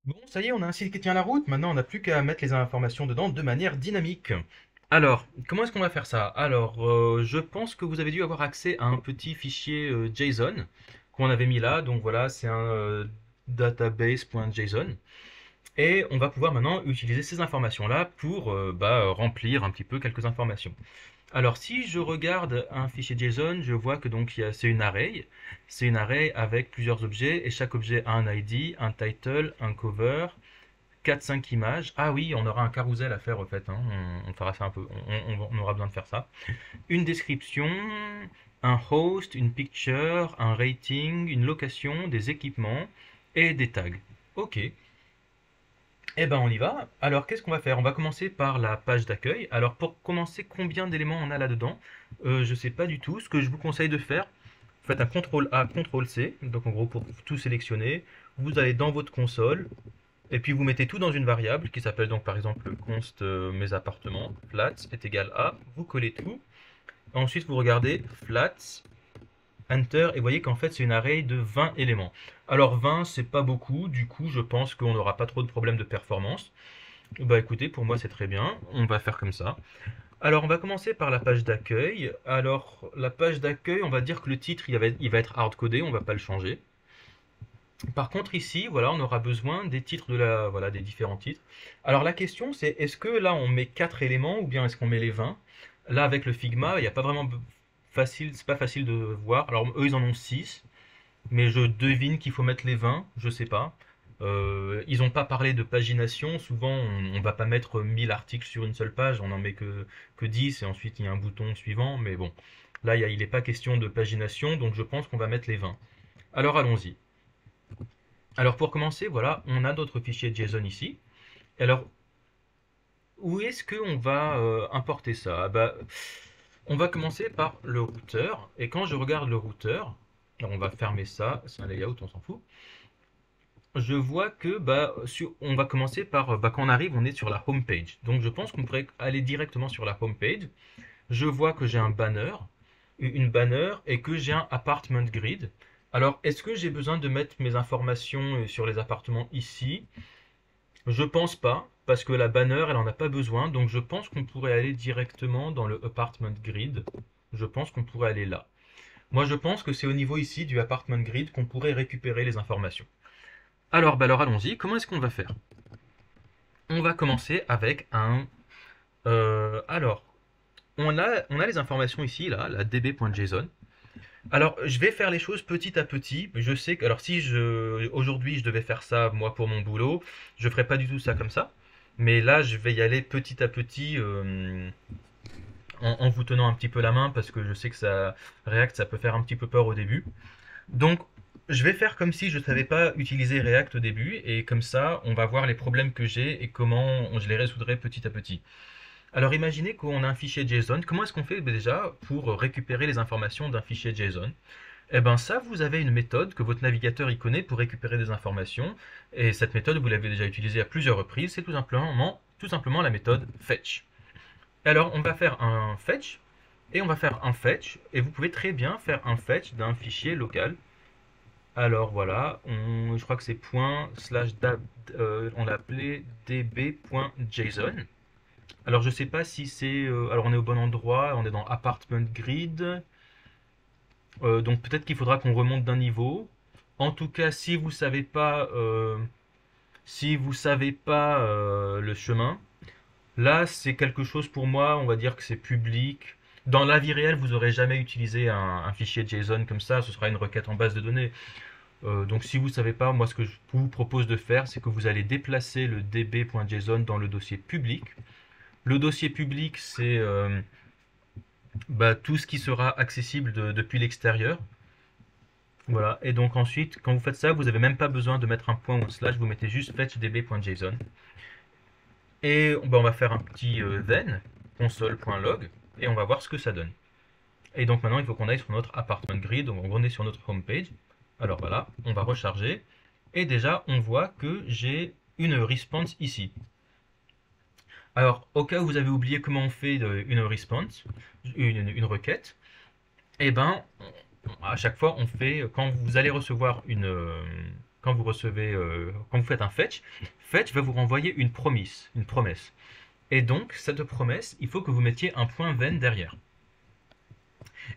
Bon, ça y est, on a un site qui tient la route. Maintenant, on n'a plus qu'à mettre les informations dedans de manière dynamique. Alors, comment est-ce qu'on va faire ça? Alors, je pense que vous avez dû avoir accès à un petit fichier JSON qu'on avait mis là. Donc voilà, c'est un database.json. Et on va pouvoir maintenant utiliser ces informations-là pour remplir un petit peu quelques informations. Alors, si je regarde un fichier JSON, je vois que donc c'est une array. C'est une array avec plusieurs objets et chaque objet a un ID, un title, un cover, 4-5 images. Ah oui, on aura un carousel à faire au fait, hein. On fera ça un peu. On aura besoin de faire ça. Une description, un host, une picture, un rating, une location, des équipements et des tags. Ok. Eh ben on y va. Alors qu'est-ce qu'on va faire? On va commencer par la page d'accueil. Alors pour commencer, combien d'éléments on a là-dedans? Je ne sais pas du tout. Ce que je vous conseille de faire, faites un CTRL A, CTRL C. Donc en gros pour tout sélectionner, vous allez dans votre console et puis vous mettez tout dans une variable qui s'appelle donc par exemple const mes appartements, flats est égal à, vous collez tout. Ensuite vous regardez flats, enter et vous voyez qu'en fait c'est une array de 20 éléments. Alors 20 c'est pas beaucoup, du coup je pense qu'on n'aura pas trop de problèmes de performance. Bah écoutez, pour moi c'est très bien, on va faire comme ça. Alors on va commencer par la page d'accueil. Alors la page d'accueil, on va dire que le titre il va être hard-codé, on va pas le changer. Par contre ici, voilà, on aura besoin des titres voilà, des différents titres. Alors la question c'est, est-ce que là on met 4 éléments ou bien est-ce qu'on met les 20? Là avec le Figma, il n'y a pas vraiment facile, c'est pas facile de voir. Alors eux ils en ont 6, mais je devine qu'il faut mettre les 20, je sais pas. Ils n'ont pas parlé de pagination, souvent on ne va pas mettre 1000 articles sur une seule page, on n'en met que 10 et ensuite il y a un bouton suivant, mais bon, là il n'est pas question de pagination, donc je pense qu'on va mettre les 20. Alors allons-y. Alors pour commencer, voilà, on a notre fichier JSON ici. Alors, où est-ce qu'on va importer ça? Ah bah, on va commencer par le routeur, et quand je regarde le routeur, alors on va fermer ça, c'est un layout, on s'en fout. Je vois que on va commencer par quand on arrive, on est sur la home page. Donc je pense qu'on pourrait aller directement sur la home page. Je vois que j'ai un banner, une banner et que j'ai un apartment grid. Alors est-ce que j'ai besoin de mettre mes informations sur les appartements ici? Je pense pas, parce que la banner, elle en a pas besoin. Donc je pense qu'on pourrait aller directement dans le apartment grid. Je pense qu'on pourrait aller là. Moi je pense que c'est au niveau ici du apartment grid qu'on pourrait récupérer les informations. Alors allons-y. Comment est-ce qu'on va faire? On va commencer avec un. Alors, on a les informations ici, là, la db.json. Alors, je vais faire les choses petit à petit. Je sais que, alors si aujourd'hui je devais faire ça, moi, pour mon boulot, je ferais pas du tout ça comme ça. Mais là, je vais y aller petit à petit, en vous tenant un petit peu la main, parce que je sais que React, ça peut faire un petit peu peur au début. Donc, je vais faire comme si je ne savais pas utiliser React au début, et comme ça, on va voir les problèmes que j'ai et comment je les résoudrai petit à petit. Alors imaginez qu'on a un fichier JSON. Comment est-ce qu'on fait déjà pour récupérer les informations d'un fichier JSON? Eh bien ça, vous avez une méthode que votre navigateur y connaît pour récupérer des informations. Et cette méthode, vous l'avez déjà utilisée à plusieurs reprises. C'est tout simplement la méthode fetch. Alors on va faire un fetch et on va faire un fetch. Et vous pouvez très bien faire un fetch d'un fichier local. Alors voilà, je crois que c'est on l'a appelé db.json. Alors je sais pas si c'est. Alors on est au bon endroit, on est dans Apartment Grid. Donc peut-être qu'il faudra qu'on remonte d'un niveau. En tout cas, si vous savez pas le chemin, là c'est quelque chose pour moi, on va dire que c'est public. Dans la vie réelle, vous n'aurez jamais utilisé un fichier JSON comme ça, ce sera une requête en base de données. Donc si vous ne savez pas, moi ce que je vous propose de faire, c'est que vous allez déplacer le db.json dans le dossier public. Le dossier public, c'est tout ce qui sera accessible depuis l'extérieur. Voilà. Et donc ensuite, quand vous faites ça, vous n'avez même pas besoin de mettre un point ou un slash, vous mettez juste fetchdb.json. Et on va faire un petit then, console.log, et on va voir ce que ça donne. Et donc maintenant, il faut qu'on aille sur notre apartment grid, donc on est sur notre home page. Alors voilà, on va recharger. Et déjà, on voit que j'ai une response ici. Alors, au cas où vous avez oublié comment on fait une response, une requête, eh ben, à chaque fois, quand vous allez recevoir quand vous recevez, quand vous faites un fetch, fetch va vous renvoyer une promesse. Et donc, cette promesse, il faut que vous mettiez un point ven derrière.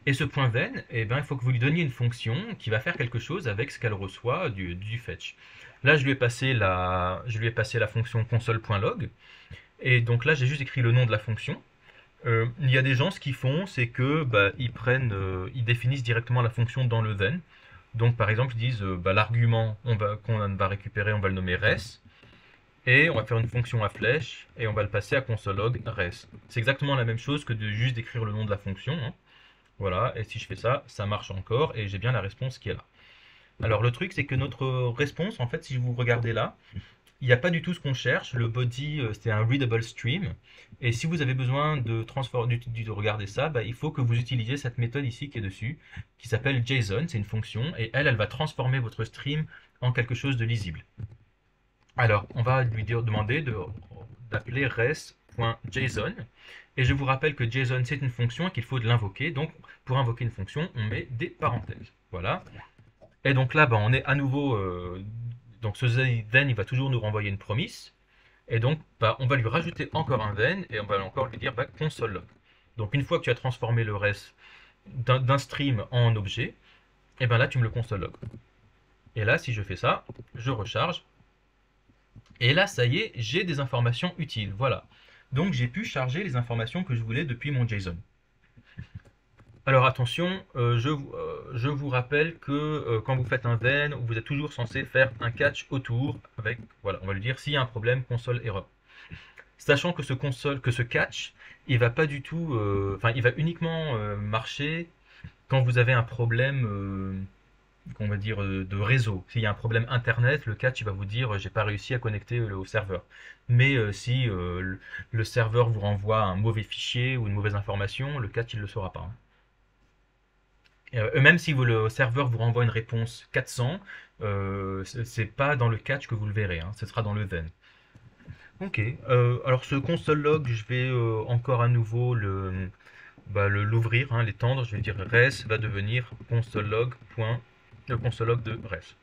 Et ce point ven, eh ben, il faut que vous lui donniez une fonction qui va faire quelque chose avec ce qu'elle reçoit du fetch. Là, je lui ai passé la fonction console.log. Et donc là, j'ai juste écrit le nom de la fonction. Il y a des gens, ce qu'ils font, c'est que ils définissent directement la fonction dans le then. Donc par exemple, ils disent l'argument qu'on va récupérer, on va le nommer res, et on va faire une fonction à flèche, et on va le passer à console.log res. C'est exactement la même chose que de juste d'écrire le nom de la fonction, hein. Voilà, et si je fais ça, ça marche encore, et j'ai bien la réponse qui est là. Alors le truc, c'est que notre réponse, en fait, si vous regardez là, il n'y a pas du tout ce qu'on cherche. Le body, c'est un readable stream. Et si vous avez besoin de regarder ça, il faut que vous utilisiez cette méthode ici qui est dessus, qui s'appelle JSON. C'est une fonction. Et elle va transformer votre stream en quelque chose de lisible. Alors, on va lui demander d'appeler res.json. Et je vous rappelle que JSON, c'est une fonction et qu'il faut de l'invoquer. Donc, pour invoquer une fonction, on met des parenthèses. Voilà. Et donc là, on est à nouveau. Donc ce then, il va toujours nous renvoyer une promesse. Et donc, on va lui rajouter encore un then et on va encore lui dire console log. Donc une fois que tu as transformé le reste d'un stream en objet, et bien là, tu me le console log. Et là, si je fais ça, je recharge. Et là, ça y est, j'ai des informations utiles. Voilà. Donc j'ai pu charger les informations que je voulais depuis mon JSON. Alors attention, je vous rappelle que quand vous faites un then, vous êtes toujours censé faire un catch autour avec, voilà, on va lui dire s'il y a un problème, console erreur. Sachant que ce catch, il va pas du tout, il va uniquement marcher quand vous avez un problème, qu'on va dire, de réseau. S'il y a un problème internet, le catch il va vous dire j'ai pas réussi à connecter au serveur. Mais si le serveur vous renvoie un mauvais fichier ou une mauvaise information, le catch il le saura pas, hein. Même si le serveur vous renvoie une réponse 400, c'est pas dans le catch que vous le verrez, hein, ce sera dans le then. Ok, alors ce console log, je vais encore à nouveau l'ouvrir, hein, l'étendre. Je vais dire res va devenir console log, le console log de res.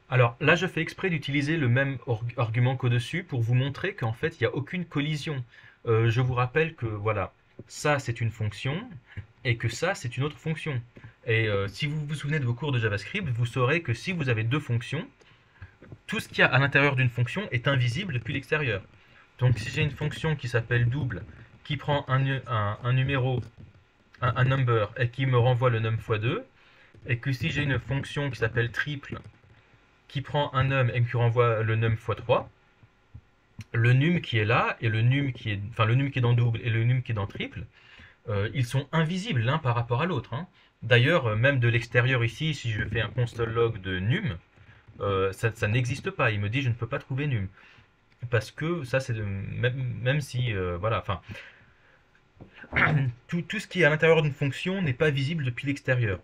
Alors là, je fais exprès d'utiliser le même argument qu'au-dessus pour vous montrer qu'en fait, il n'y a aucune collision. Je vous rappelle que voilà, ça c'est une fonction et que ça c'est une autre fonction. Et si vous vous souvenez de vos cours de JavaScript, vous saurez que si vous avez deux fonctions, tout ce qu'il y a à l'intérieur d'une fonction est invisible depuis l'extérieur. Donc si j'ai une fonction qui s'appelle double, qui prend un numéro, un number, et qui me renvoie le num fois 2, et que si j'ai une fonction qui s'appelle triple, qui prend un num et qui renvoie le num fois 3, le num qui est là et le num qui est dans double et le num qui est dans triple, ils sont invisibles l'un par rapport à l'autre, hein. D'ailleurs, même de l'extérieur ici, si je fais un console log de num, ça n'existe pas. Il me dit je ne peux pas trouver num. Parce que ça, c'est même si, voilà, enfin, tout ce qui est à l'intérieur d'une fonction n'est pas visible depuis l'extérieur.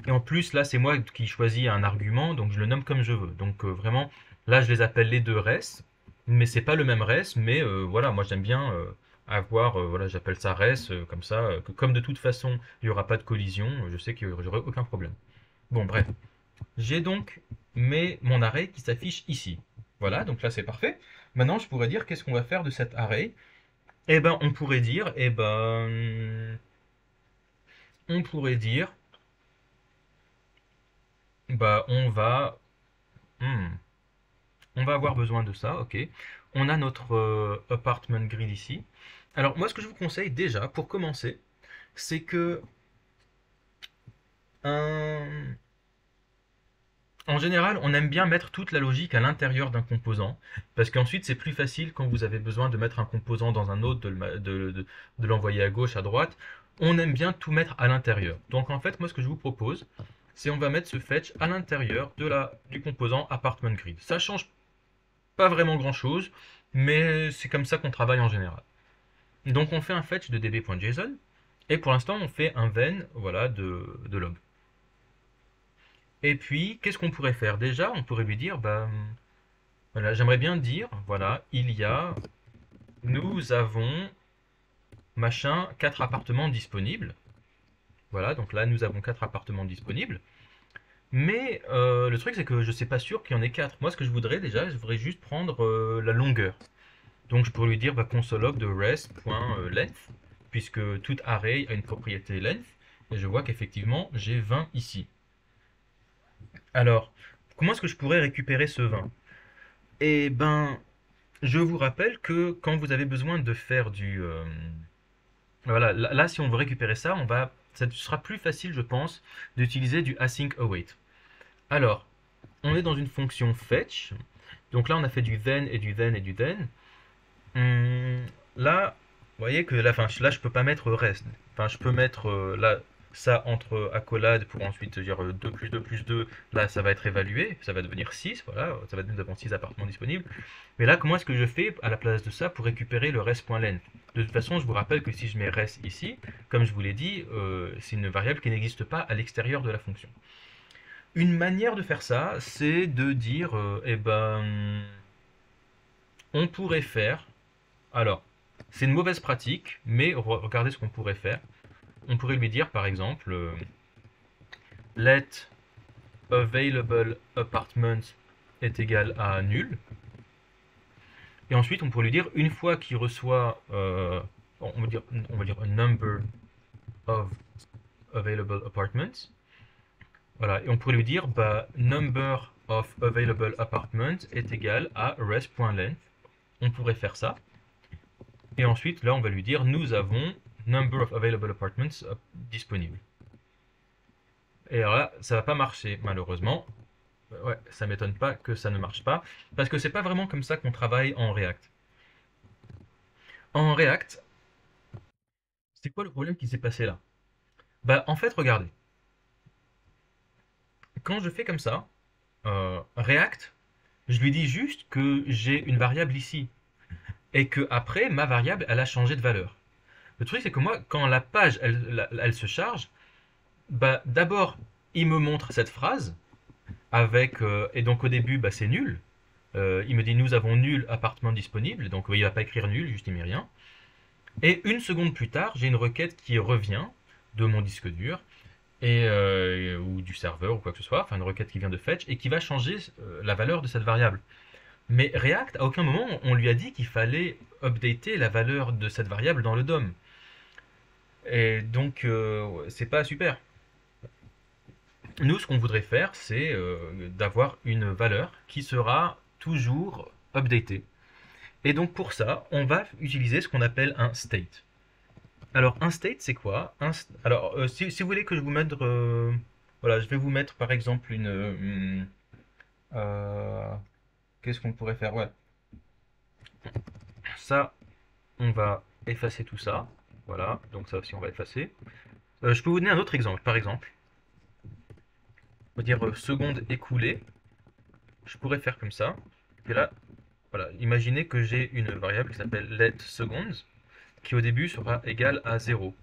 Et en plus, là, c'est moi qui choisis un argument, donc je le nomme comme je veux. Donc vraiment, là, je les appelle les deux res, mais c'est pas le même res, mais voilà, moi j'aime bien avoir, voilà, j'appelle ça res, comme ça, que comme de toute façon, il n'y aura pas de collision, je sais que j'aurai aucun problème. Bon, bref. J'ai donc mon array qui s'affiche ici. Voilà, donc là c'est parfait. Maintenant, je pourrais dire qu'est-ce qu'on va faire de cet array. Eh ben, on pourrait dire, on pourrait dire, bah, hmm, on va avoir besoin de ça, ok. On a notre apartment grid ici. Alors, moi, ce que je vous conseille déjà, pour commencer, c'est que un, en général, on aime bien mettre toute la logique à l'intérieur d'un composant, parce qu'ensuite c'est plus facile quand vous avez besoin de mettre un composant dans un autre, de l'envoyer à gauche, à droite. On aime bien tout mettre à l'intérieur. Donc en fait, moi ce que je vous propose, c'est on va mettre ce fetch à l'intérieur du composant apartment grid. Ça change pas vraiment grand chose, mais c'est comme ça qu'on travaille en général. Donc on fait un fetch de db.json, et pour l'instant on fait un then, voilà, de log. Et puis, qu'est-ce qu'on pourrait faire? Déjà, on pourrait lui dire, voilà, j'aimerais bien dire, voilà, nous avons, machin, 4 appartements disponibles. Voilà, donc là, nous avons 4 appartements disponibles. Mais le truc, c'est que je ne sais pas sûr qu'il y en ait 4. Moi, ce que je voudrais déjà, je voudrais juste prendre la longueur. Donc, je pourrais lui dire bah, console.log de res.length, puisque tout array a une propriété length. Et je vois qu'effectivement, j'ai 20 ici. Alors, comment est-ce que je pourrais récupérer ce 20? Eh ben, je vous rappelle que quand vous avez besoin de faire voilà, là, si on veut récupérer ça, ça sera plus facile, je pense, d'utiliser du async await. Alors, on est dans une fonction fetch. Donc là, on a fait du then et du then et du then. Là, vous voyez que là, là, je peux pas mettre rest. Enfin, je peux mettre là ça entre accolades pour ensuite dire 2 plus 2 plus 2. Là, ça va être évalué, ça va devenir 6. Voilà, ça va nous avons 6 appartements disponibles. Mais là, comment est-ce que je fais à la place de ça pour récupérer le rest.len? De toute façon, je vous rappelle que si je mets rest ici, comme je vous l'ai dit, c'est une variable qui n'existe pas à l'extérieur de la fonction. Une manière de faire ça, c'est de dire, eh ben, on pourrait faire. Alors, c'est une mauvaise pratique, mais regardez ce qu'on pourrait faire. On pourrait lui dire, par exemple, let available apartment est égal à nul. Et ensuite, on pourrait lui dire, une fois qu'il reçoit, on va dire a number of available apartments. Voilà, et on pourrait lui dire, bah, number of available apartments est égal à res.length. On pourrait faire ça. Et ensuite, là, on va lui dire, nous avons number of available apartments disponibles. Et alors là, ça va pas marcher, malheureusement. Ouais, ça m'étonne pas que ça ne marche pas, parce que c'est pas vraiment comme ça qu'on travaille en React. En React, c'est quoi le problème qui s'est passé là? Bah, en fait, regardez. Quand je fais comme ça, React, je lui dis juste que j'ai une variable ici, et que après, ma variable, elle a changé de valeur. Le truc, c'est que moi, quand la page, elle se charge, bah, d'abord, il me montre cette phrase, avec, et donc au début, bah, c'est nul. Il me dit nous avons nul appartement disponible, donc il va pas écrire nul, juste il met rien. Et une seconde plus tard, j'ai une requête qui revient de mon disque dur ou du serveur ou quoi que ce soit, enfin une requête qui vient de fetch et qui va changer la valeur de cette variable. Mais React, à aucun moment, on lui a dit qu'il fallait updater la valeur de cette variable dans le DOM. Et donc, c'est pas super. Nous, ce qu'on voudrait faire, c'est d'avoir une valeur qui sera toujours updatée. Et donc pour ça, on va utiliser ce qu'on appelle un state. Alors un state, c'est quoi? Alors si vous voulez que je vous mette, voilà, je vais vous mettre par exemple euh, qu'est-ce qu'on pourrait faire? Ouais, ça, on va effacer tout ça. Voilà, donc ça aussi on va effacer. Je peux vous donner un autre exemple. Par exemple, on va dire seconde écoulée. Je pourrais faire comme ça. Et là, voilà, imaginez que j'ai une variable qui s'appelle let seconds, qui au début sera égale à 0.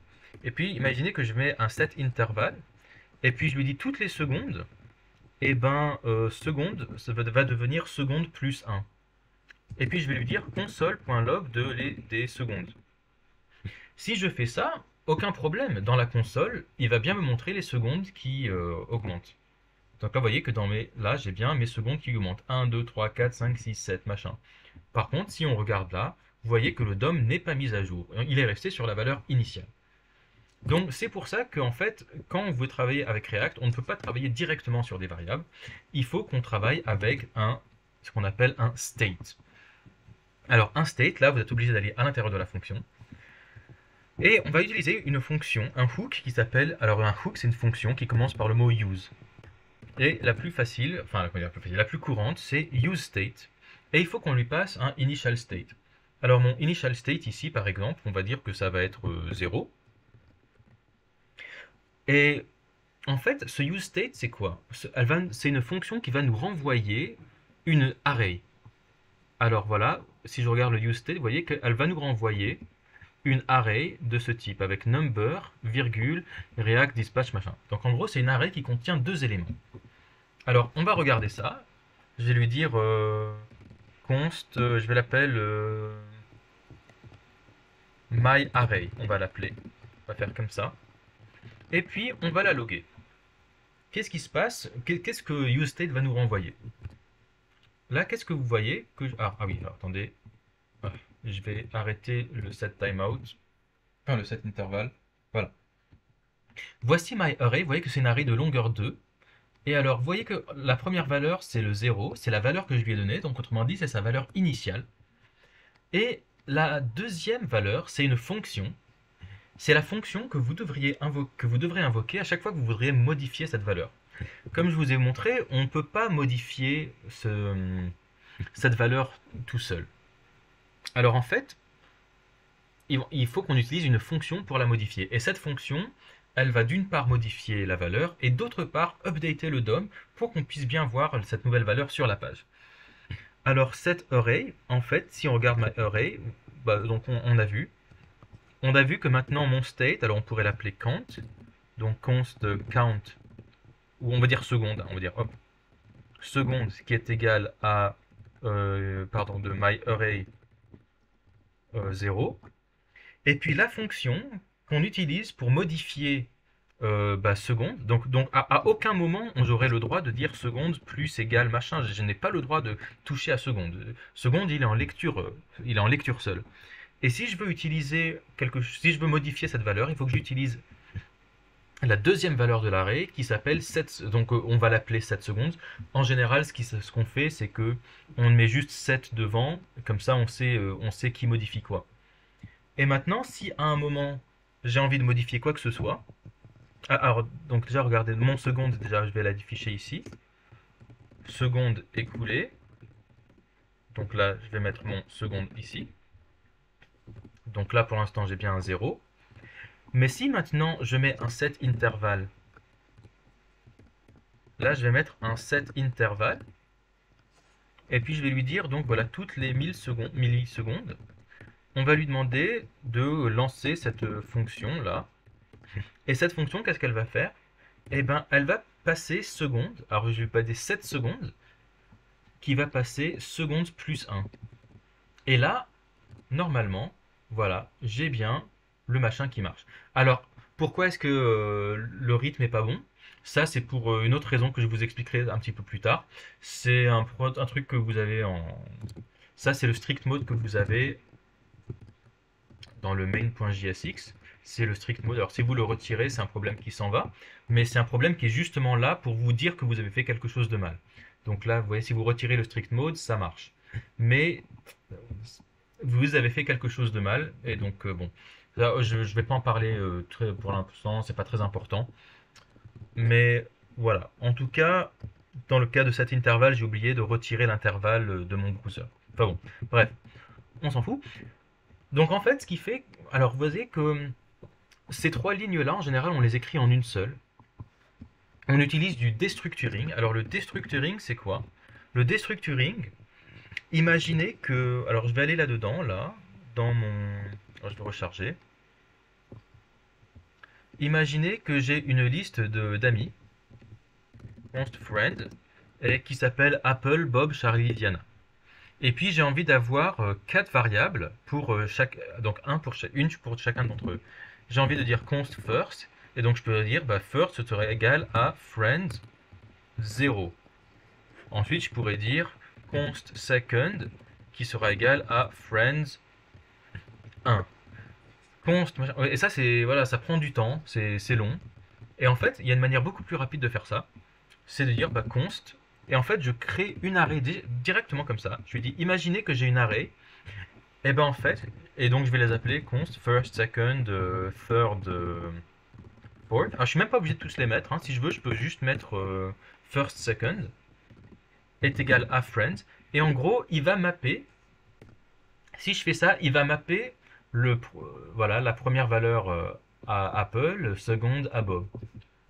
Et puis imaginez que je mets un set interval, et puis je lui dis toutes les secondes, et ben seconde, ça va devenir seconde plus 1. Et puis je vais lui dire console.log des secondes. Si je fais ça, aucun problème. Dans la console, il va bien me montrer les secondes qui augmentent. Donc là, vous voyez que là, j'ai bien mes secondes qui augmentent. 1, 2, 3, 4, 5, 6, 7, machin. Par contre, si on regarde là, vous voyez que le DOM n'est pas mis à jour. Il est resté sur la valeur initiale. Donc c'est pour ça qu'en fait, quand on veut travailler avec React, on ne peut pas travailler directement sur des variables. Il faut qu'on travaille avec ce qu'on appelle un state. Alors un state, là, vous êtes obligé d'aller à l'intérieur de la fonction. Et on va utiliser une fonction, un hook qui s'appelle... Alors un hook, c'est une fonction qui commence par le mot use. Et la plus facile, enfin la plus courante, c'est useState. Et il faut qu'on lui passe un initial state. Alors mon initial state ici, par exemple, on va dire que ça va être 0. Et en fait, ce useState, c'est quoi? C'est une fonction qui va nous renvoyer une array. Alors voilà, si je regarde le useState, vous voyez qu'elle va nous renvoyer une array de ce type, avec number, virgule, react, dispatch, machin. Donc en gros, c'est une array qui contient deux éléments. Alors, on va regarder ça. Je vais lui dire const, je vais l'appeler myArray. On va l'appeler. On va faire comme ça. Et puis, on va la loguer. qu'est-ce qui se passe? Qu'est-ce que useState va nous renvoyer? Là, qu'est-ce que vous voyez que ah oui, alors, attendez. Ah, je vais arrêter le set timeout. Enfin, le set intervalle. Voilà. Voici myArray. Vous voyez que c'est une array de longueur 2. Et alors, vous voyez que la première valeur, c'est le 0. C'est la valeur que je lui ai donnée. Donc, autrement dit, c'est sa valeur initiale. Et la deuxième valeur, c'est une fonction. C'est la fonction que vous devrez invoquer à chaque fois que vous voudriez modifier cette valeur. Comme je vous ai montré, on ne peut pas modifier cette valeur tout seul. Alors en fait, il faut qu'on utilise une fonction pour la modifier. Et cette fonction, elle va d'une part modifier la valeur et d'autre part updater le DOM pour qu'on puisse bien voir cette nouvelle valeur sur la page. Alors cet array, en fait, si on regarde myArray, donc on a vu que maintenant mon state, alors on pourrait l'appeler count, donc const count, ou on va dire seconde, on va dire hop, seconde qui est égale à de myArray 0. Et puis la fonction qu'on utilise pour modifier seconde, donc à aucun moment j'aurai le droit de dire seconde plus égale machin, je n'ai pas le droit de toucher à seconde. Seconde, il est en lecture seule. Et si je veux utiliser si je veux modifier cette valeur, il faut que j'utilise la deuxième valeur de l'array qui s'appelle 7, donc on va l'appeler 7 secondes. En général, ce qu'on fait, c'est que on met juste 7 devant, comme ça on sait qui modifie quoi. Et maintenant, si à un moment j'ai envie de modifier quoi que ce soit, alors donc déjà regardez mon seconde, déjà je vais l'afficher ici, seconde écoulée, donc là je vais mettre mon seconde ici, donc là pour l'instant j'ai bien un 0, mais si maintenant je mets un set intervalle, là je vais mettre un set intervalle, et puis je vais lui dire donc voilà toutes les millisecondes, on va lui demander de lancer cette fonction là. Et cette fonction, qu'est-ce qu'elle va faire? Eh bien, elle va passer seconde. Alors, je vais pas dire 7 secondes, qui va passer seconde plus 1. Et là, normalement, voilà, j'ai bien le machin qui marche. Alors, pourquoi est-ce que le rythme n'est pas bon? Ça, c'est pour une autre raison que je vous expliquerai un petit peu plus tard. C'est un truc que vous avez en... Ça, c'est le strict mode que vous avez dans le main.jsx. C'est le strict mode. Alors si vous le retirez, c'est un problème qui s'en va, mais c'est un problème qui est justement là pour vous dire que vous avez fait quelque chose de mal. Donc là, vous voyez, si vous retirez le strict mode, ça marche. Mais vous avez fait quelque chose de mal, et donc bon, là, je ne vais pas en parler pour l'instant, c'est pas très important. Mais voilà, en tout cas, dans le cas de cet intervalle, j'ai oublié de retirer l'intervalle de mon browser. Enfin bon, bref, on s'en fout. Donc en fait, ce qui fait... Alors vous voyez que ces trois lignes-là, en général, on les écrit en une seule. On utilise du destructuring. Alors le destructuring, c'est quoi? Le destructuring, imaginez que... Alors je vais aller là-dedans, là, dans mon... Alors, je vais recharger. Imaginez que j'ai une liste d'amis, const friend, et qui s'appelle Apple, Bob, Charlie, Diana. Et puis j'ai envie d'avoir 4 variables pour donc une pour chacun d'entre eux. J'ai envie de dire const first, et donc je peux dire first serait égal à friend 0. Ensuite je pourrais dire const second qui sera égal à friends 1. Const, et ça c'est voilà, ça prend du temps, c'est long. Et en fait, il y a une manière beaucoup plus rapide de faire ça, c'est de dire const. Et en fait, je crée une array directement comme ça. Je lui dis, imaginez que j'ai une array. Et ben en fait, et donc je vais les appeler const first, second, third, fourth. Alors je suis même pas obligé de tous les mettre. Hein. Si je veux, je peux juste mettre first, second est égal à friend. Et en gros, il va mapper. Si je fais ça, il va mapper voilà, la première valeur à Apple, seconde à Bob.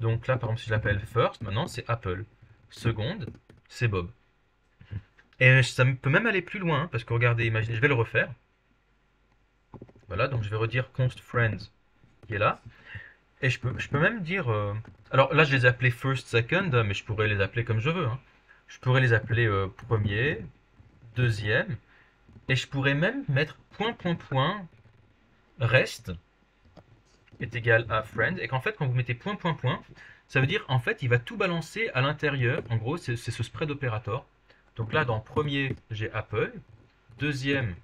Donc là, par exemple, si je l'appelle first, maintenant c'est Apple. Seconde, c'est Bob. Et ça peut même aller plus loin, parce que regardez, imaginez, je vais le refaire. Voilà, donc je vais redire const friends qui est là. Et je peux même dire... alors là, je les ai appelés first, second, mais je pourrais les appeler comme je veux. Hein. Je pourrais les appeler premier, deuxième, et je pourrais même mettre rest est égal à friend, et qu'en fait, quand vous mettez Ça veut dire, en fait, il va tout balancer à l'intérieur. En gros, c'est ce spread operator. Donc là, dans premier, j'ai Apple. Deuxième,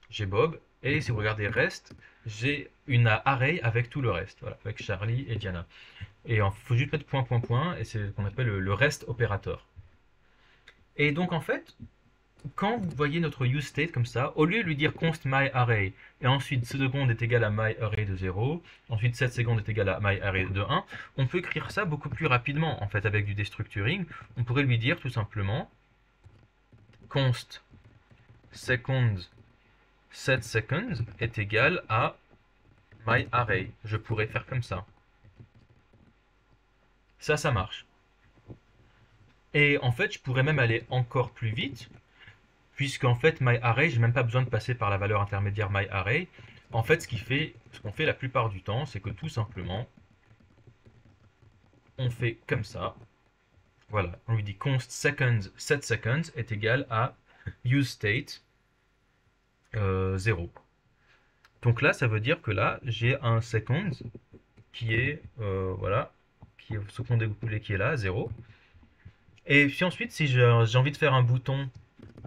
j'ai Bob. Et si vous regardez reste, j'ai une array avec tout le reste. Voilà, avec Charlie et Diana. Et il faut juste mettre point, point, point. Et c'est ce qu'on appelle le rest operator. Et donc, en fait, quand vous voyez notre useState comme ça, au lieu de lui dire const myArray, et ensuite seconde est égal à myArray de 0, ensuite 7 secondes est égal à myArray de 1, on peut écrire ça beaucoup plus rapidement, en fait, avec du destructuring. On pourrait lui dire tout simplement const seconds 7 seconds est égal à myArray. Je pourrais faire comme ça. Ça marche. Et en fait, je pourrais même aller encore plus vite, puisqu'en fait, myArray, j'ai même pas besoin de passer par la valeur intermédiaire myArray. En fait, ce qu'on fait la plupart du temps, c'est que tout simplement, on fait comme ça. Voilà, on lui dit const seconds, set seconds est égal à useState 0. Donc là, ça veut dire que là, j'ai un seconds qui est, voilà, qui est seconde découpé qui est là, 0. Et puis ensuite, si j'ai envie de faire un bouton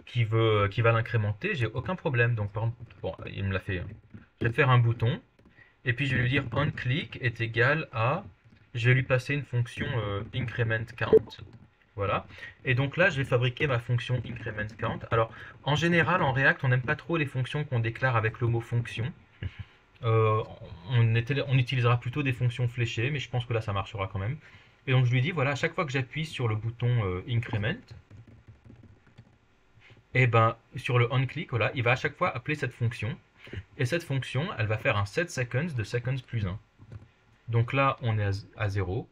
qui va l'incrémenter, j'ai aucun problème. Donc, par exemple, bon, il me l'a fait. Je vais faire un bouton, et puis je vais lui dire onClick est égal à, je vais lui passer une fonction increment count. Voilà. Et donc là, je vais fabriquer ma fonction increment count. Alors, en général, en React, on n'aime pas trop les fonctions qu'on déclare avec le mot fonction. Euh, on utilisera plutôt des fonctions fléchées, mais je pense que là, ça marchera quand même. Et donc, je lui dis, voilà, à chaque fois que j'appuie sur le bouton increment, et ben, sur le onClick, voilà, il va à chaque fois appeler cette fonction. Et cette fonction, elle va faire un set seconds de seconds plus 1. Donc là, on est à 0.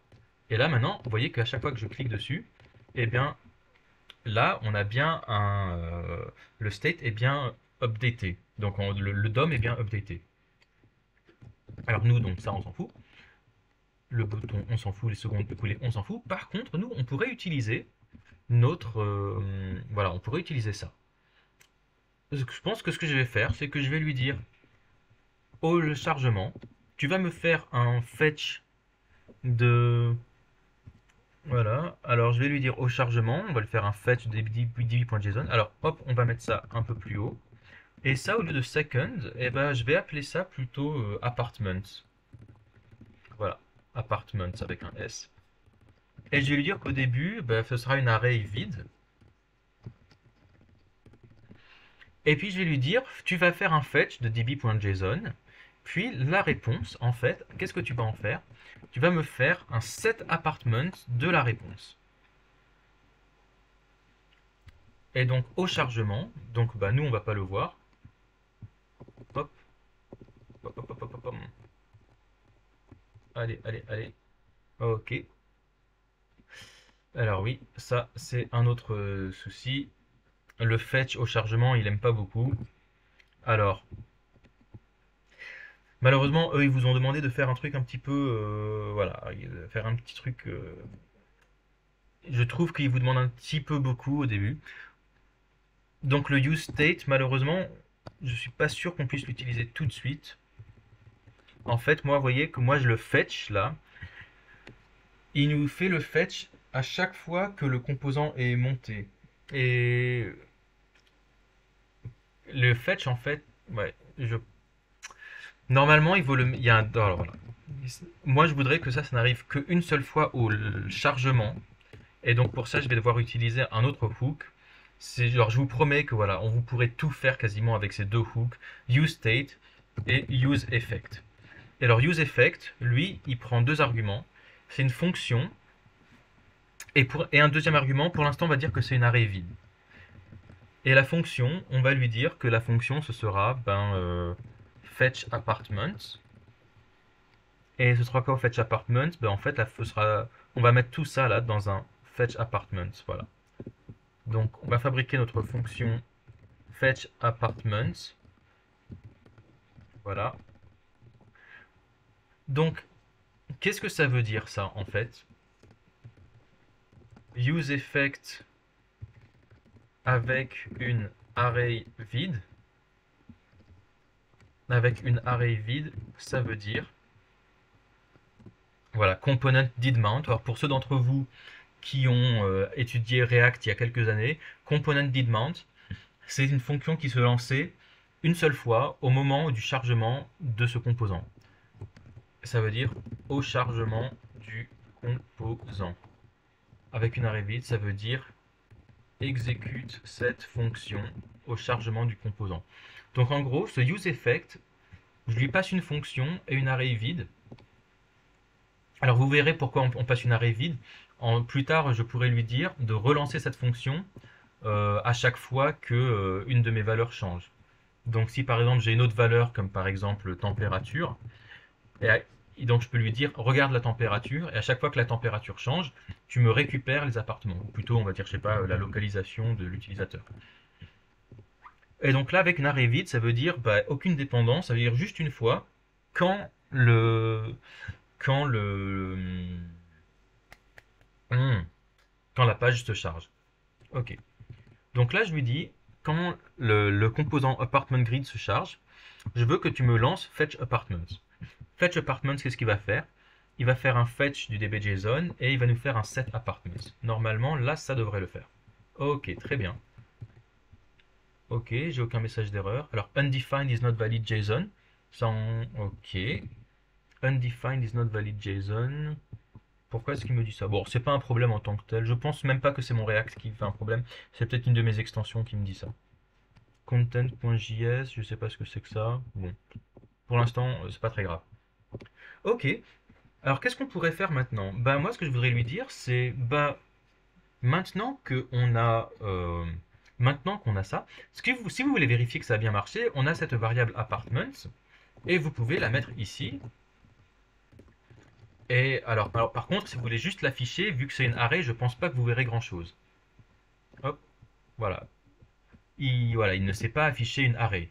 Et là, maintenant, vous voyez qu'à chaque fois que je clique dessus, eh bien, là, on a bien le state est bien updaté. Donc le DOM est bien updaté. Alors nous, donc ça, on s'en fout. Le bouton, on s'en fout. Les secondes écoulées, on s'en fout. Par contre, nous, on pourrait utiliser notre... voilà, on pourrait utiliser ça. Je pense que ce que je vais faire, c'est que je vais lui dire au chargement, tu vas me faire un fetch de... Voilà, alors je vais lui dire au chargement, on va le faire un fetch de db.json. Alors hop, on va mettre ça un peu plus haut. Et ça, au lieu de second, eh ben, je vais appeler ça plutôt apartments. Voilà, apartments avec un S. Et je vais lui dire qu'au début, ben, ce sera une array vide. Et puis je vais lui dire, tu vas faire un fetch de db.json. Puis la réponse, en fait, qu'est-ce que tu vas en faire? Tu vas me faire un set apartment de la réponse. Et donc au chargement, donc bah, nous on va pas le voir. Hop, hop, hop, hop, hop, hop. Allez, allez, allez. Ok. Alors oui, ça c'est un autre souci. Le fetch au chargement, il aime pas beaucoup. Alors, malheureusement, eux, ils vous ont demandé de faire un truc un petit peu, voilà, faire un petit truc. Je trouve qu'ils vous demandent un petit peu beaucoup au début. Donc le useState, malheureusement, je suis pas sûr qu'on puisse l'utiliser tout de suite. En fait, moi, vous voyez que moi je le fetch là. Il nous fait le fetch à chaque fois que le composant est monté. Et le fetch, en fait, ouais, normalement, il y a un. Alors, voilà. Moi, je voudrais que ça n'arrive qu'une seule fois au chargement. Et donc, pour ça, je vais devoir utiliser un autre hook. Genre, je vous promets que voilà, vous pourrez tout faire quasiment avec ces deux hooks, useState et useEffect. Et alors, useEffect, lui, il prend deux arguments. C'est une fonction. Et un deuxième argument, pour l'instant, on va dire que c'est une array vide. Et la fonction, on va lui dire que la fonction, ce sera fetch apartment. Et ce sera quoi au fetch apartment? Ben, en fait, on va mettre tout ça là dans un fetch apartment. Voilà. Donc, on va fabriquer notre fonction fetch apartment. Voilà. Donc, qu'est-ce que ça veut dire ça en fait? useEffect avec une array vide. Avec une array vide, ça veut dire Voilà, component did mount. Alors pour ceux d'entre vous qui ont étudié React il y a quelques années, component did mount, c'est une fonction qui se lançait une seule fois au moment du chargement de ce composant. Ça veut dire au chargement du composant. Avec une arrêt vide, ça veut dire exécute cette fonction au chargement du composant. Donc en gros, ce useEffect, je lui passe une fonction et une arrêt vide. Alors vous verrez pourquoi on passe une arrêt vide. Plus tard, je pourrais lui dire de relancer cette fonction à chaque fois que une de mes valeurs change. Donc si par exemple j'ai une autre valeur comme par exemple température, et donc je peux lui dire regarde la température et à chaque fois que la température change, tu me récupères les appartements. Ou plutôt on va dire je sais pas la localisation de l'utilisateur. Et donc là avec une arrêt vide ça veut dire bah, aucune dépendance, ça veut dire juste une fois quand quand le hmm, quand la page se charge. Ok. Donc là je lui dis quand le composant apartment grid se charge, je veux que tu me lances fetch apartments. Fetch apartments, qu'est-ce qu'il va faire? Il va faire un fetch du DB.json et il va nous faire un set apartments. Normalement, là, ça devrait le faire. Ok, très bien. Ok, j'ai aucun message d'erreur. Alors, undefined is not valid JSON. Ok. Undefined is not valid JSON. Pourquoi est-ce qu'il me dit ça? Bon, c'est pas un problème en tant que tel. Je pense même pas que c'est mon React qui fait un problème. C'est peut-être une de mes extensions qui me dit ça. Content.js, je sais pas ce que c'est que ça. Bon, pour l'instant, c'est pas très grave. Ok, alors qu'est-ce qu'on pourrait faire maintenant? Bah moi ce que je voudrais lui dire c'est bah maintenant qu'on a ça, si vous voulez vérifier que ça a bien marché, on a cette variable apartments et vous pouvez la mettre ici. Et alors par contre si vous voulez juste l'afficher, vu que c'est une array, je pense pas que vous verrez grand chose. Hop, voilà. Voilà, il ne sait pas afficher une array.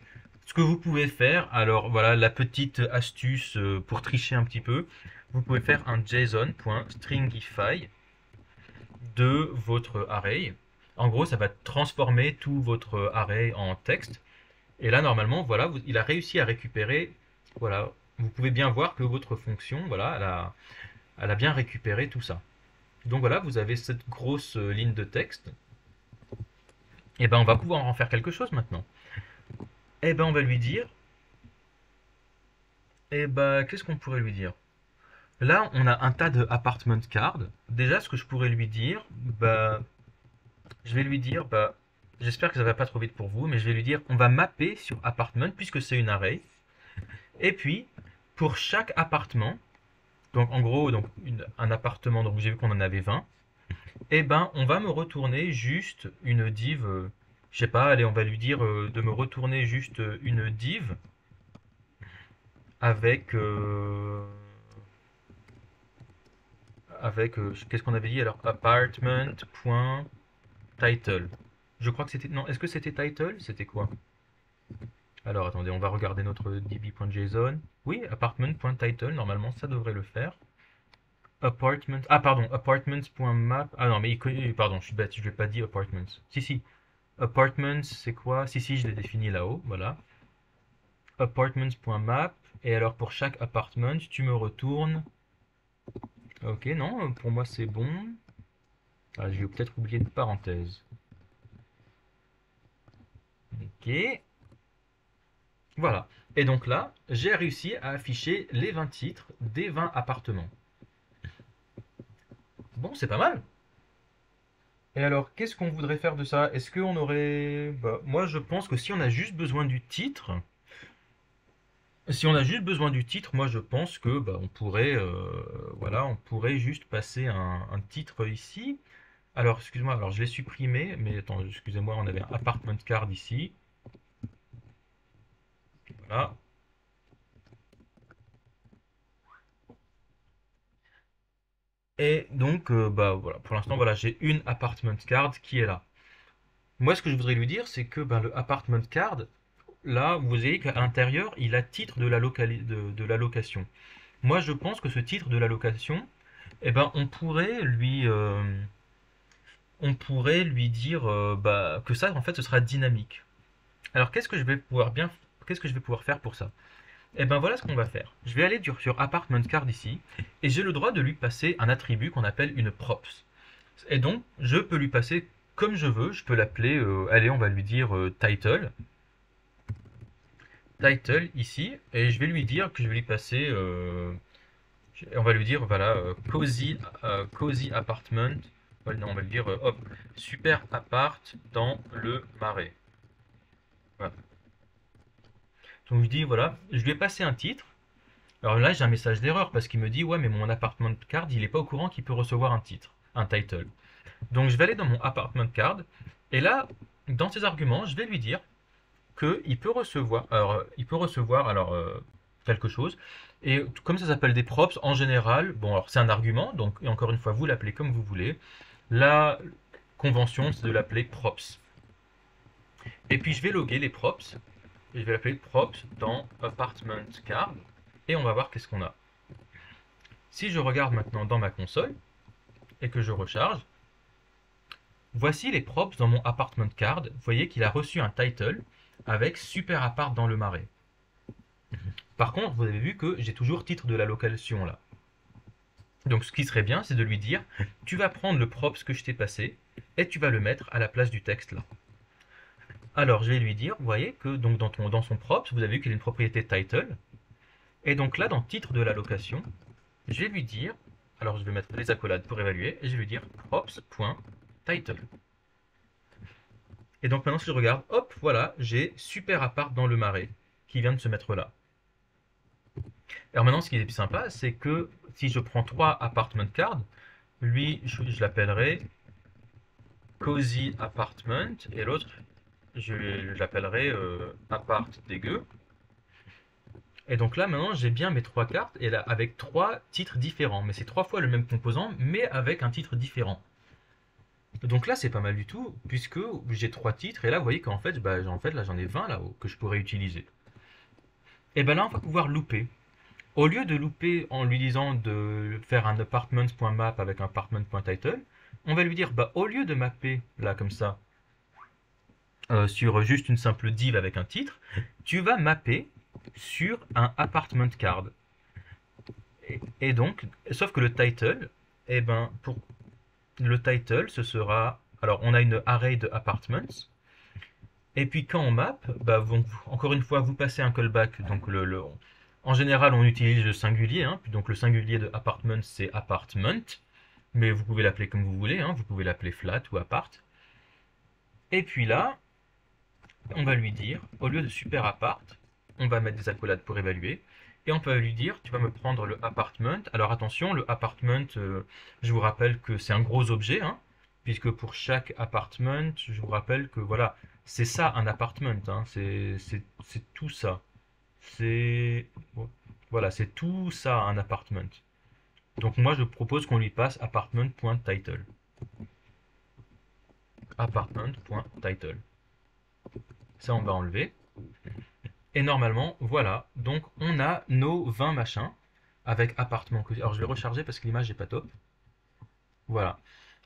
Ce que vous pouvez faire, alors voilà la petite astuce pour tricher un petit peu, vous pouvez faire un JSON.stringify de votre array. En gros, ça va transformer tout votre array en texte. Et là, normalement, voilà, il a réussi à récupérer. Voilà, vous pouvez bien voir que votre fonction, voilà, elle a bien récupéré tout ça. Donc voilà, vous avez cette grosse ligne de texte. Et ben, on va pouvoir en faire quelque chose maintenant. Et ben, on va lui dire. Et ben, qu'est-ce qu'on pourrait lui dire? Là, on a un tas de apartment cards. Déjà, ce que je pourrais lui dire, bah, je vais lui dire, bah, j'espère que ça va pas trop vite pour vous, mais je vais lui dire, on va mapper sur apartment puisque c'est une array. Et puis, pour chaque appartement, donc en gros, donc un appartement, donc j'ai vu qu'on en avait 20, et ben, on va me retourner juste une div, je sais pas, allez, on va lui dire de me retourner juste une div avec, qu'est-ce qu'on avait dit alors, apartment.title. Je crois que c'était, non, est-ce que c'était title? C'était quoi? Alors attendez, on va regarder notre db.json. Oui, apartment.title, normalement ça devrait le faire. Apartment, ah pardon, apartments.map. Ah non, mais pardon, je suis bête, je ne l'ai pas dit apartments. Si, si, apartments c'est quoi? Si, si, je l'ai défini là-haut, voilà. Apartments.map, et alors pour chaque apartment, tu me retournes. Ok, non, pour moi c'est bon. Ah, je vais peut-être oublier une parenthèse. Ok. Voilà. Et donc là, j'ai réussi à afficher les 20 titres des 20 appartements. Bon, c'est pas mal. Et alors, qu'est-ce qu'on voudrait faire de ça? Est-ce qu'on aurait... Bah, moi, je pense que si on a juste besoin du titre, moi, je pense que bah, on pourrait, voilà, on pourrait juste passer un titre ici. Alors, excuse-moi, alors je l'ai supprimé, mais attends, excusez-moi, on avait un apartment card ici. Voilà. Et donc, bah voilà, pour l'instant, voilà, j'ai une apartment card qui est là. Moi, ce que je voudrais lui dire, c'est que ben, le apartment card, là, vous voyez qu'à l'intérieur, il a titre de la location. Moi, je pense que ce titre de la location, eh ben, on pourrait lui dire bah, que ça, en fait, ce sera dynamique. Alors, qu'est-ce que je vais pouvoir faire pour ça? Et ben voilà ce qu'on va faire. Je vais aller sur Apartment Card ici, et j'ai le droit de lui passer un attribut qu'on appelle une props. Et donc, je peux lui passer comme je veux, je peux l'appeler, allez, on va lui dire title. Title ici, et je vais lui dire que je vais lui passer, on va lui dire, voilà, cozy apartment. Non, on va lui dire, hop, super appart dans le Marais. Voilà. Donc je dis, voilà, je lui ai passé un titre. Alors là, j'ai un message d'erreur parce qu'il me dit, ouais, mais mon apartment card, il n'est pas au courant qu'il peut recevoir un titre, un title. Donc je vais aller dans mon apartment card, et là, dans ses arguments, je vais lui dire qu'il peut recevoir, quelque chose. Et comme ça s'appelle des props, en général, bon, alors c'est un argument, donc et encore une fois, vous l'appelez comme vous voulez. La convention, c'est de l'appeler props. Et puis je vais loguer les props, et je vais l'appeler props dans apartment card, et on va voir qu'est-ce qu'on a. Si je regarde maintenant dans ma console, et que je recharge, voici les props dans mon apartment card. Vous voyez qu'il a reçu un title avec super appart dans le Marais. Par contre, vous avez vu que j'ai toujours titre de la location là. Donc ce qui serait bien, c'est de lui dire, tu vas prendre le props que je t'ai passé et tu vas le mettre à la place du texte là. Alors je vais lui dire, vous voyez que donc dans son props, vous avez vu qu'il a une propriété title. Et donc là, dans titre de la location, je vais lui dire, alors je vais mettre les accolades pour évaluer, et je vais lui dire props.title. Et donc maintenant, si je regarde, hop, voilà, j'ai super appart dans le Marais qui vient de se mettre là. Alors maintenant, ce qui est sympa, c'est que si je prends 3 apartment cards, lui, je l'appellerai cozy apartment, et l'autre, je l'appellerai appart dégueu. Et donc là, maintenant, j'ai bien mes 3 cartes, et là, avec 3 titres différents. Mais c'est 3 fois le même composant, mais avec un titre différent. Donc là, c'est pas mal du tout, puisque j'ai 3 titres, et là, vous voyez qu'en fait, bah, là, j'en ai 20 là, que je pourrais utiliser. Et ben là, on va pouvoir louper. Au lieu de louper en lui disant de faire un apartment.map avec un apartment.title, on va lui dire, bah, au lieu de mapper, là, comme ça, sur juste une simple div avec un titre, tu vas mapper sur un apartment card. Et donc, sauf que le title, eh ben, pour le title, ce sera, alors on a une array de apartments, et puis quand on map, bah, encore une fois, vous passez un callback, donc en général, on utilise le singulier, hein, donc le singulier de apartment, c'est apartment, mais vous pouvez l'appeler comme vous voulez, hein, vous pouvez l'appeler flat ou apart. Et puis là, on va lui dire, au lieu de super apart, on va mettre des accolades pour évaluer, et on peut lui dire, tu vas me prendre le apartment. Alors attention, le apartment, je vous rappelle que c'est un gros objet, hein, puisque pour chaque apartment, je vous rappelle que voilà, c'est ça un apartment, hein, c'est tout ça. C'est voilà, c'est tout ça un apartment. Donc moi je propose qu'on lui passe apartment.title. Apartment.title. Ça on va enlever. Et normalement, voilà, donc on a nos 20 machins avec appartement cosy. Alors je vais recharger parce que l'image n'est pas top. Voilà.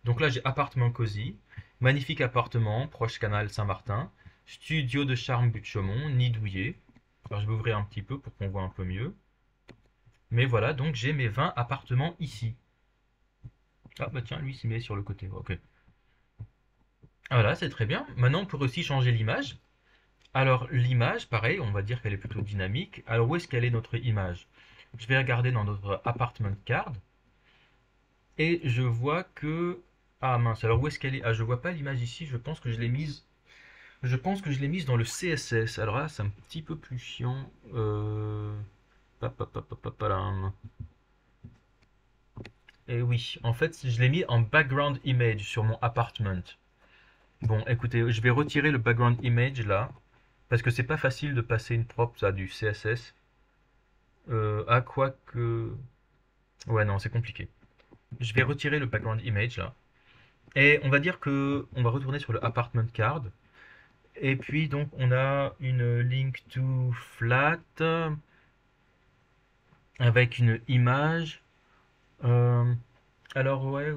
Donc là j'ai appartement cosy, magnifique appartement, proche canal Saint-Martin, studio de charme Butte-Chaumont, nid douillet. Alors je vais ouvrir un petit peu pour qu'on voit un peu mieux. Mais voilà, donc j'ai mes 20 appartements ici. Ah bah tiens, lui s'y met sur le côté. Ok. Voilà, c'est très bien. Maintenant on peut aussi changer l'image. Alors l'image, pareil, on va dire qu'elle est plutôt dynamique. Alors où est-ce qu'elle est notre image? Je vais regarder dans notre apartment card et je vois que... Ah mince, alors où est-ce qu'elle est? Ah, je vois pas l'image ici, je pense que je l'ai mise... Je pense que je l'ai mise dans le CSS. Alors là, c'est un petit peu plus chiant. Papapapapapalam. Et oui, en fait, je l'ai mis en background image sur mon apartment. Bon, écoutez, je vais retirer le background image là, parce que c'est pas facile de passer une prop à du CSS. À quoi que... Ouais, non, c'est compliqué. Je vais retirer le background image là. Et on va dire que on va retourner sur le apartment card. Et puis donc on a une link to flat avec une image. Euh, alors ouais,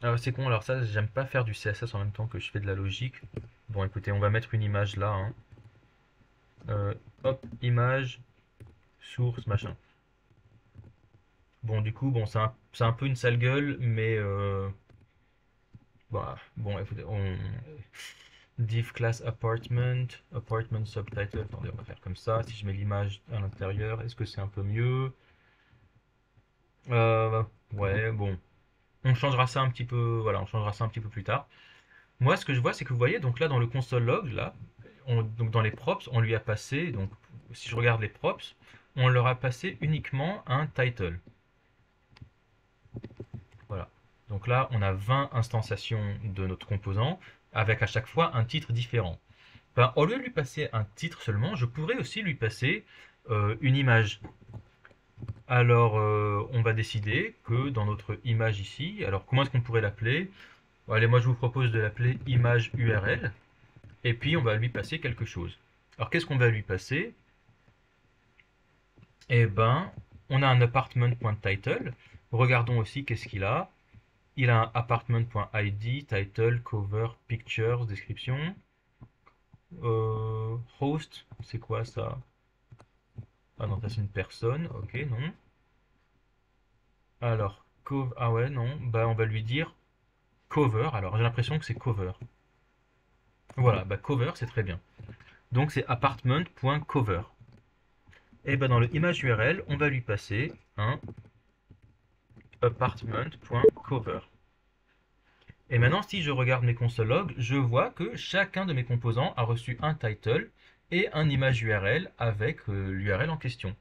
alors c'est con. Alors ça, j'aime pas faire du CSS en même temps que je fais de la logique. Bon, écoutez, on va mettre une image là, hein. Hop, image. source, machin. Bon, du coup, bon, c'est un peu une sale gueule, mais bah, bon, écoutez, div class apartment, apartment subtitle. Attendez, on va faire comme ça. Si je mets l'image à l'intérieur, est-ce que c'est un peu mieux? Euh, ouais, bon, on changera ça un petit peu. Voilà, on changera ça un petit peu plus tard. Moi, ce que je vois, c'est que vous voyez, donc là, dans le console log, là, donc dans les props, on lui a passé, donc si je regarde les props, on leur a passé uniquement un title. Voilà. Donc là, on a 20 instanciations de notre composant, avec à chaque fois un titre différent. Ben, au lieu de lui passer un titre seulement, je pourrais aussi lui passer une image. Alors, on va décider que dans notre image ici, alors comment est-ce qu'on pourrait l'appeler? Bon, allez, moi je vous propose de l'appeler image URL, et puis on va lui passer quelque chose. Alors, qu'est-ce qu'on va lui passer? Eh ben, on a un apartment.title. Regardons aussi qu'est-ce qu'il a. Il a un apartment.id, title, cover, pictures, description. Host, c'est quoi ça? Ah non, ça c'est une personne. Ok, non. Alors, ah ouais, non. Bah, on va lui dire cover. Alors, j'ai l'impression que c'est cover. Voilà, bah cover, c'est très bien. Donc, c'est apartment.cover. Et bah, dans le image URL, on va lui passer un apartment.cover. Et maintenant, si je regarde mes console logs, je vois que chacun de mes composants a reçu un title et un image URL avec l'URL en question.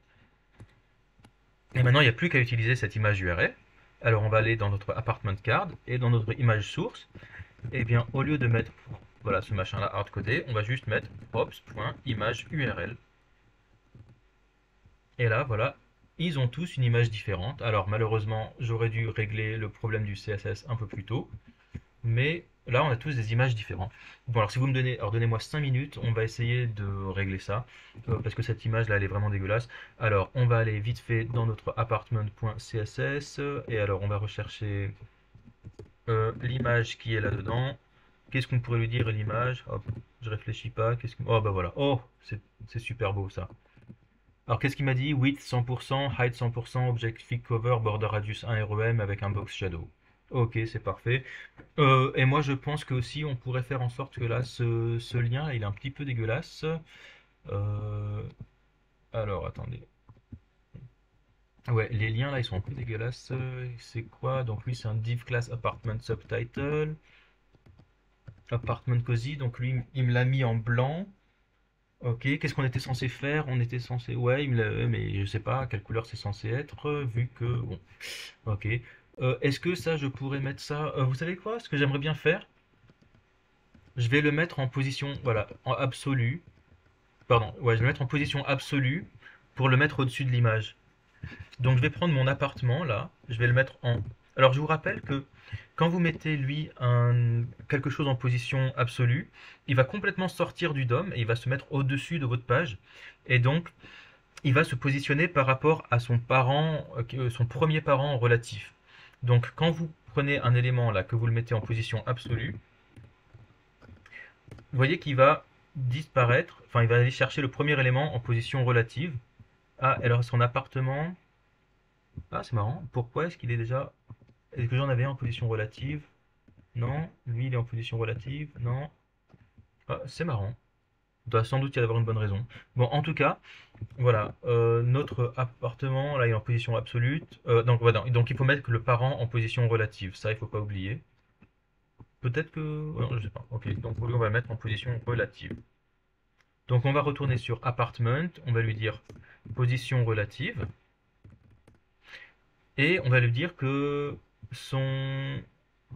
Et maintenant, il n'y a plus qu'à utiliser cette image URL. Alors, on va aller dans notre apartment card et dans notre image source. Et bien, au lieu de mettre voilà, ce machin-là hardcodé, on va juste mettre props.imageURL. Et là, voilà, ils ont tous une image différente. Alors, malheureusement, j'aurais dû régler le problème du CSS un peu plus tôt. Mais là, on a tous des images différentes. Bon, alors si vous me donnez, alors donnez-moi 5 minutes, on va essayer de régler ça, parce que cette image-là, elle est vraiment dégueulasse. Alors, on va aller vite fait dans notre apartment.css, et alors on va rechercher l'image qui est là-dedans. Qu'est-ce qu'on pourrait lui dire, l'image? Hop, je réfléchis pas. Oh, bah voilà. Oh, c'est super beau ça. Alors, qu'est-ce qu'il m'a dit? Width 100%, height 100%, objective cover, border radius 1 REM avec un box shadow. Ok, c'est parfait. Et moi, je pense que aussi, on pourrait faire en sorte que là, ce lien, il est un petit peu dégueulasse. Euh, alors, attendez. Ouais, les liens là, ils sont un peu dégueulasses. C'est quoi? Donc lui, c'est un div class apartment subtitle. Apartment cozy. Donc lui, il me l'a mis en blanc. Ok, qu'est-ce qu'on était censé faire? On était censé... Ouais, il me l'a... mais je sais pas quelle couleur c'est censé être, vu que... Bon, ok. Est-ce que ça, je pourrais mettre ça... vous savez quoi? Ce que j'aimerais bien faire, je vais le mettre en position, voilà, en absolu. Pardon, ouais, je vais le mettre en position absolue pour le mettre au-dessus de l'image. Donc je vais prendre mon appartement là, je vais le mettre en... Alors je vous rappelle que quand vous mettez lui quelque chose en position absolue, il va complètement sortir du DOM et il va se mettre au-dessus de votre page. Et donc il va se positionner par rapport à son parent, son premier parent relatif. Donc quand vous prenez un élément là, que vous le mettez en position absolue, vous voyez qu'il va disparaître, enfin il va aller chercher le premier élément en position relative. Ah, alors son appartement. Ah, c'est marrant. Pourquoi est-ce qu'il est déjà. Est-ce que j'en avais un en position relative? Non. Lui, il est en position relative? Non. Ah, c'est marrant. Il doit sans doute y avoir une bonne raison. Bon, en tout cas, voilà. Notre appartement, là, il est en position absolue. Donc, voilà. Donc, il faut mettre que le parent en position relative. Ça, il faut pas oublier. Peut-être que. Non, je sais pas. Ok. Donc, on va le mettre en position relative. Donc, on va retourner sur apartment. On va lui dire position relative. Et on va lui dire que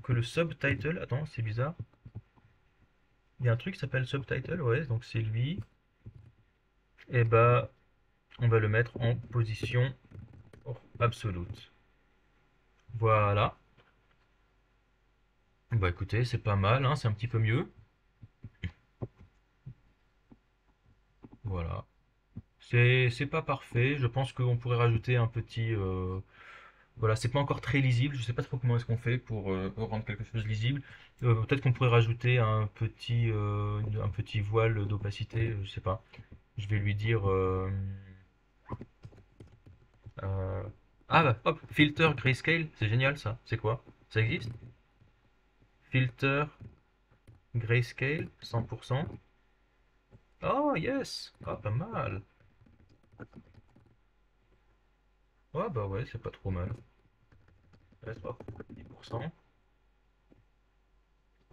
que le subtitle, attends, c'est bizarre. Il y a un truc qui s'appelle subtitle, ouais, donc c'est lui. Et bah, on va le mettre en position absolute. Voilà. Bah écoutez, c'est pas mal, hein, c'est un petit peu mieux. Voilà. C'est pas parfait. Je pense qu'on pourrait rajouter un petit. Voilà, c'est pas encore très lisible. Je sais pas trop comment est-ce qu'on fait pour rendre quelque chose lisible. Peut-être qu'on pourrait rajouter un petit voile d'opacité. Je sais pas. Je vais lui dire. Euh, Ah bah, hop, filter grayscale, c'est génial ça. C'est quoi? Ça existe? Filter grayscale, 100%. Oh yes! Ah, pas mal. Ouais, bah ouais, c'est pas trop mal. Reste pas 10%.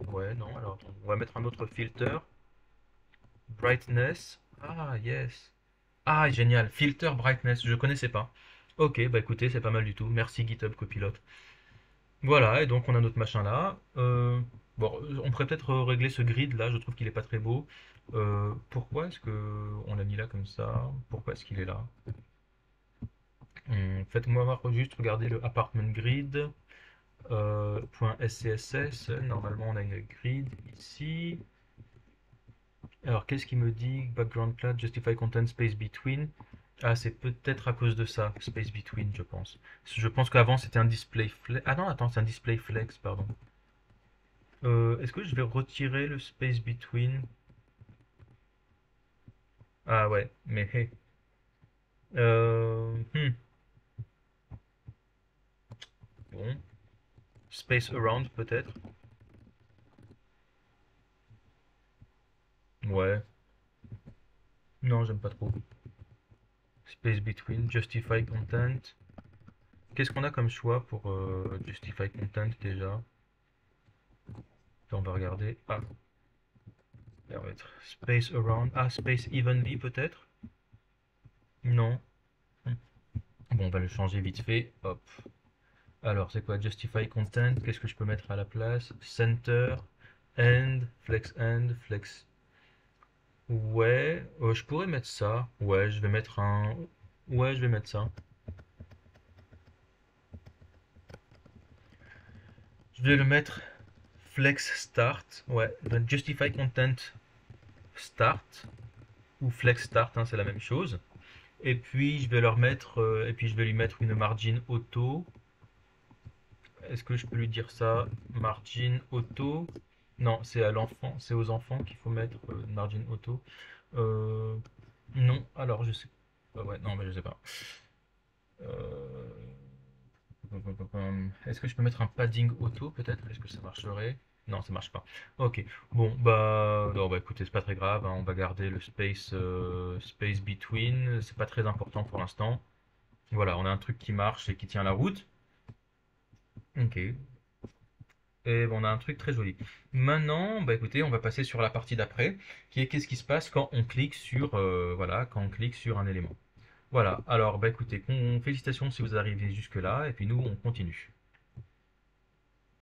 Ouais, non, alors attends, on va mettre un autre filter. Brightness. Ah, yes. Ah, génial. Filter brightness, je connaissais pas. Ok, bah écoutez, c'est pas mal du tout. Merci GitHub Copilot. Voilà, et donc on a notre machin là. Bon, on pourrait peut-être régler ce grid là, je trouve qu'il est pas très beau. Pourquoi est-ce que on l'a mis là comme ça? Pourquoi est-ce qu'il est là? Faites-moi voir juste regarder le apartment grid. .scss, normalement on a une grid ici. Alors qu'est-ce qu'il me dit? Background plat, justify content space between. Ah, c'est peut-être à cause de ça, space between, je pense. Je pense qu'avant c'était un display flex. Ah non, attends, c'est un display flex, pardon. Est-ce que je vais retirer le space between? Ah ouais, mais hey. Hmm, bon. Space around peut-être? Ouais. Non, j'aime pas trop. Space between, justify content. Qu'est-ce qu'on a comme choix pour justify content déjà? On va regarder. Ah, on va mettre space around. Ah, space evenly peut-être? Non. Hmm. Bon, on va le changer vite fait. Hop. Alors, c'est quoi? Justify content. Qu'est-ce que je peux mettre à la place? Center, end, flex. Ouais, je pourrais mettre ça. Ouais, je vais mettre un. Ouais, je vais mettre ça. Je vais le mettre flex start. Ouais, donc justify content start ou flex start, hein, c'est la même chose. Et puis je vais leur mettre, et puis je vais lui mettre une margin auto. Est-ce que je peux lui dire ça? Margin auto. Non, c'est à l'enfant, c'est aux enfants qu'il faut mettre une margin auto. Euh, non, alors je sais. Ouais, non, mais je sais pas. Euh, Est-ce que je peux mettre un padding auto peut-être? Est-ce que ça marcherait? Non, ça marche pas. Ok. Bon, bah, non, bah écoutez, c'est pas très grave, hein, on va garder le space between. C'est pas très important pour l'instant. Voilà, on a un truc qui marche et qui tient la route. Ok. Et bon, on a un truc très joli. Maintenant, bah écoutez, on va passer sur la partie d'après, qui est qu'est-ce qui se passe quand on clique sur, voilà, quand on clique sur un élément. Voilà. Alors, bah écoutez, félicitations si vous arrivez jusque là, et puis nous, on continue.